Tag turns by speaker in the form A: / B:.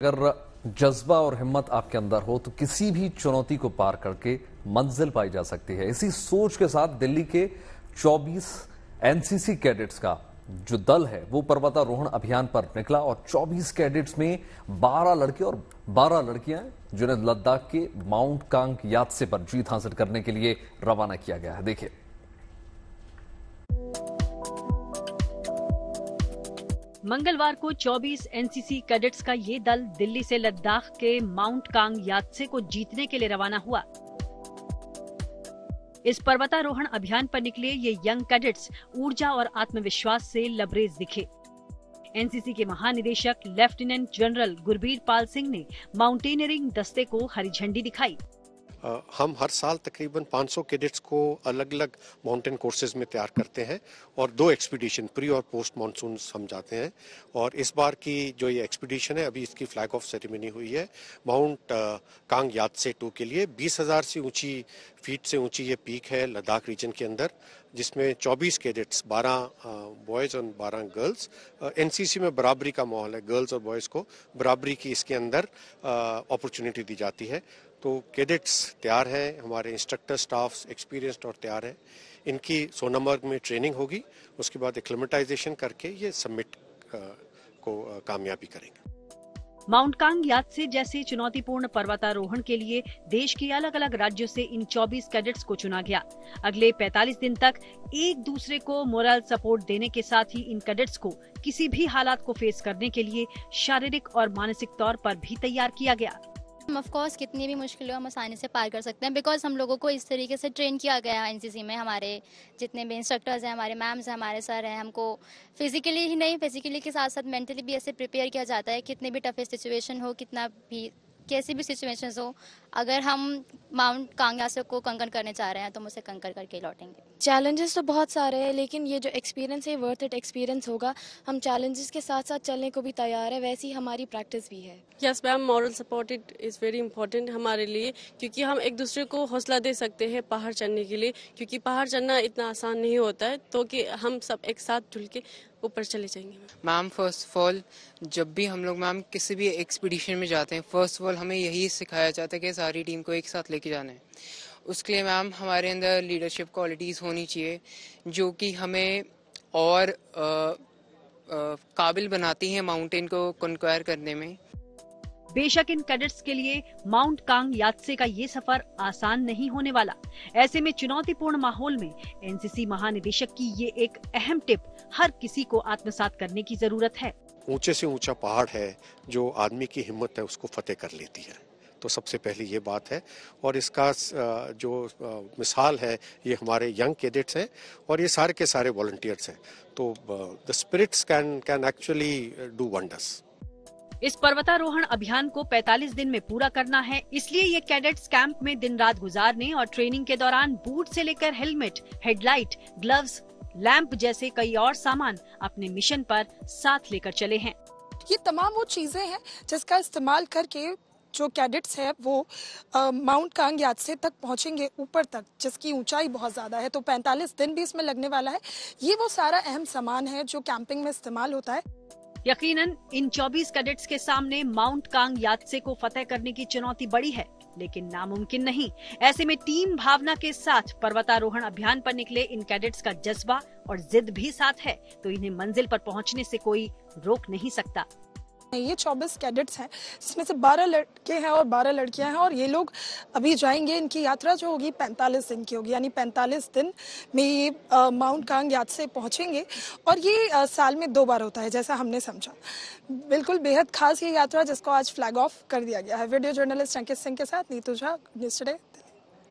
A: अगर जज्बा और हिम्मत आपके अंदर हो तो किसी भी चुनौती को पार करके मंजिल पाई जा सकती है। इसी सोच के साथ दिल्ली के 24 एनसीसी कैडेट्स का जो दल है वो पर्वतारोहण अभियान पर निकला और 24 कैडेट्स में 12 लड़के और 12 लड़कियां हैं जिन्हें लद्दाख के माउंट कांग यात्से पर जीत हासिल करने के लिए रवाना किया गया है। देखिए,
B: मंगलवार को 24 एनसीसी कैडेट्स का ये दल दिल्ली से लद्दाख के माउंट कांग यात्से को जीतने के लिए रवाना हुआ। इस पर्वतारोहण अभियान पर निकले ये यंग कैडेट्स ऊर्जा और आत्मविश्वास से लबरेज दिखे। एनसीसी के महानिदेशक लेफ्टिनेंट जनरल गुरबीर पाल सिंह ने माउंटेनियरिंग दस्ते को हरी झंडी दिखाई।
C: हम हर साल तकरीबन 500 कैडेट्स को अलग अलग माउंटेन कोर्सेज में तैयार करते हैं और 2 एक्सपीडिशन प्री और पोस्ट मानसून हम जाते हैं। और इस बार की जो ये एक्सपीडिशन है, अभी इसकी फ्लैग ऑफ सेरेमनी हुई है माउंट कांग यात्से 2 के लिए। 20,000 से ऊंची फीट से ऊंची ये पीक है लद्दाख रीजन के अंदर, जिसमें 24 कैडेट्स, 12 बॉयज और 12 गर्ल्स। एनसीसी में बराबरी का माहौल है, गर्ल्स और बॉयज को बराबरी की इसके अंदर अपॉर्चुनिटी दी जाती है। तो कैडेट्स तैयार हैं, हमारे इंस्ट्रक्टर स्टाफ एक्सपीरियंस्ड और तैयार हैं। इनकी सोनामर्ग में ट्रेनिंग होगी, उसके बाद एक्लिमेटाइजेशन करके ये समिट को कामयाबी करेंगे।
B: माउंट कांग यात्से जैसे चुनौतीपूर्ण पर्वतारोहण के लिए देश के अलग अलग राज्यों से इन 24 कैडेट्स को चुना गया। अगले 45 दिन तक एक दूसरे को मोरल सपोर्ट देने के साथ ही इन कैडेट्स को किसी भी हालात को फेस करने के लिए शारीरिक और मानसिक तौर पर भी तैयार किया गया।
D: ऑफ कोर्स कितनी भी मुश्किल हो हम आसानी से पार कर सकते हैं, बिकॉज हम लोगों को इस तरीके से ट्रेन किया गया है एनसीसी में। हमारे जितने भी इंस्ट्रक्टर्स हैं, हमारे मैम्स हैं, हमारे सर हैं, हमको फिजिकली ही नहीं, फिजिकली के साथ साथ मेंटली भी ऐसे प्रिपेयर किया जाता है। कितनी भी टफेस्ट सिचुएशन हो, कितना भी कैसी भी सिचुएशंस हो, अगर हम माउंट कांग यात्से को कंकर करने चाह रहे हैं तो हम उसे कंकर करके लौटेंगे।
E: चैलेंजेस तो बहुत सारे हैं, लेकिन ये जो एक्सपीरियंस है वर्थ इट एक्सपीरियंस होगा। हम चैलेंजेस के साथ साथ चलने को भी तैयार है, वैसी हमारी प्रैक्टिस भी है।
F: Yes ma'am, moral support is very important हमारे लिए, क्योंकि हम एक दूसरे को हौसला दे सकते हैं पहाड़ चढ़ने के लिए, क्योंकि पहाड़ चढ़ना इतना आसान नहीं होता है। तो कि हम सब एक साथ जुल के ऊपर चले जाएंगे।
G: मैम, फर्स्ट ऑफ ऑल जब भी हम लोग मैम किसी भी एक्सपीडिशन में जाते हैं, फर्स्ट ऑफ ऑल हमें यही सिखाया जाता है कि सारी टीम को एक साथ लेके जाना है। उसके लिए मैम हमारे अंदर लीडरशिप क्वालिटीज़ होनी चाहिए जो कि हमें और काबिल बनाती हैं माउंटेन को कॉन्क्वायर करने में।
B: बेशक इन कैडेट्स के लिए माउंट कांग यात्से का ये सफर आसान नहीं होने वाला। ऐसे में चुनौतीपूर्ण माहौल में एनसीसी महानिदेशक की ये एक अहम टिप हर किसी को आत्मसात करने की जरूरत है।
C: ऊंचे से ऊंचा पहाड़ है जो आदमी की हिम्मत है उसको फतेह कर लेती है, तो सबसे पहले ये बात है। और इसका जो मिसाल है ये हमारे यंग कैडेट्स हैं और ये सारे के सारे वॉलंटियर्स हैं। तो the spirits can actually do wonders.
B: इस पर्वतारोहण अभियान को 45 दिन में पूरा करना है, इसलिए ये कैडेट्स कैंप में दिन रात गुजारने और ट्रेनिंग के दौरान बूट से लेकर हेलमेट, हेडलाइट, ग्लव्स, लैंप जैसे कई और सामान अपने मिशन पर साथ लेकर चले हैं।
H: ये तमाम वो चीजें हैं जिसका इस्तेमाल करके जो कैडेट्स है वो माउंट कांग यात्से तक पहुंचेंगे, ऊपर तक, जिसकी ऊंचाई बहुत ज्यादा है। तो 45 दिन भी इसमें लगने वाला है। ये वो सारा अहम सामान है जो कैंपिंग में इस्तेमाल होता है।
B: यकीनन इन 24 कैडेट्स के सामने माउंट कांग यात्से को फतेह करने की चुनौती बड़ी है, लेकिन नामुमकिन नहीं। ऐसे में टीम भावना के साथ पर्वतारोहण अभियान पर निकले इन कैडेट्स का जज्बा और जिद भी साथ है, तो इन्हें मंजिल पर पहुंचने से कोई रोक नहीं सकता।
H: ये 24 कैडेट्स हैं, जिसमें से 12 लड़के हैं और 12 लड़कियां हैं, और ये लोग अभी जाएंगे। इनकी यात्रा जो होगी 45 दिन की होगी, यानी 45 दिन में ये माउंट कांग यात्से पहुंचेंगे। और ये साल में 2 बार होता है, जैसा हमने समझा। बिल्कुल बेहद खास ये यात्रा जिसको आज फ्लैग ऑफ कर दिया गया है। वीडियो जर्नलिस्ट अंकित सिंह के साथ नीतू झा, न्यूज़ टुडे।